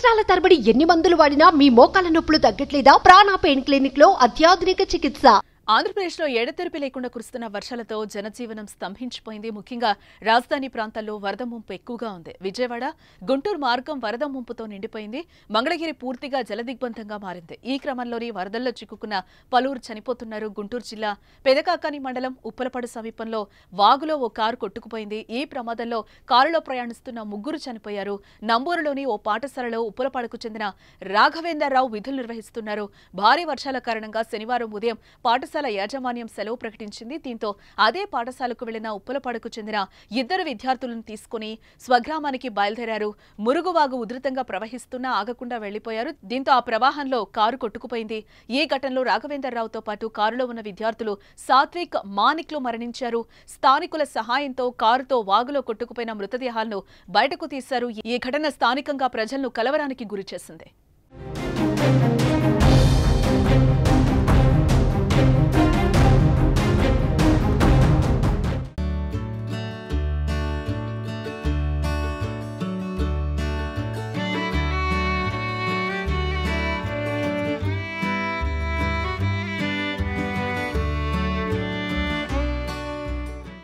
సంవత్సరాల తరబడి ఎన్ని మందులు వాడినా మీ మోకాల నొప్పులు తగ్గట్లేదా? ప్రాణ పెయిన్ క్లినిక్ లో అత్యాధునిక చికిత్స. ఆంధ్రప్రదేశ్లో ఎడతెరిపి లేకుండా కురుస్తున్న వర్షాలతో జనజీవనం స్తంభించిపోయింది. ముఖ్యంగా రాజధాని ప్రాంతాల్లో వరద ముంపు ఎక్కువగా ఉంది. విజయవాడ గుంటూరు మార్గం వరద ముంపుతో నిండిపోయింది. మంగళగిరి పూర్తిగా జలదిగ్బంధంగా మారింది. ఈ క్రమంలోనే వరదల్లో చిక్కుకున్న పలువురు చనిపోతున్నారు. గుంటూరు జిల్లా పెదకాకాని మండలం ఉప్పలపాడు సమీపంలో వాగులో ఓ కారు కొట్టుకుపోయింది. ఈ ప్రమాదంలో కారులో ప్రయాణిస్తున్న ముగ్గురు చనిపోయారు. నంబూరులోని ఓ పాఠశాలలో ఉప్పలపాడుకు చెందిన రాఘవేంద్రరావు విధులు నిర్వహిస్తున్నారు. భారీ వర్షాల కారణంగా శనివారం ఉదయం పాఠశాల యాజమాన్యం సెలవు ప్రకటించింది. దీంతో అదే పాఠశాలకు వెళ్లిన ఉప్పలపాడుకు చెందిన ఇద్దరు విద్యార్థులను తీసుకుని స్వగ్రామానికి బయలుదేరారు. మురుగువాగు ఉధృతంగా ప్రవహిస్తున్నా ఆగకుండా వెళ్లిపోయారు. దీంతో ఆ ప్రవాహంలో కారు కొట్టుకుపోయింది. ఈ ఘటనలో రాఘవేంద్రరావుతో పాటు కారులో ఉన్న విద్యార్థులు సాత్విక్, మానిక్లు మరణించారు. స్థానికుల సహాయంతో కారుతో వాగులో కొట్టుకుపోయిన మృతదేహాలను బయటకు తీశారు. ఈ ఘటన స్థానికంగా ప్రజలను కలవరానికి గురిచేసింది.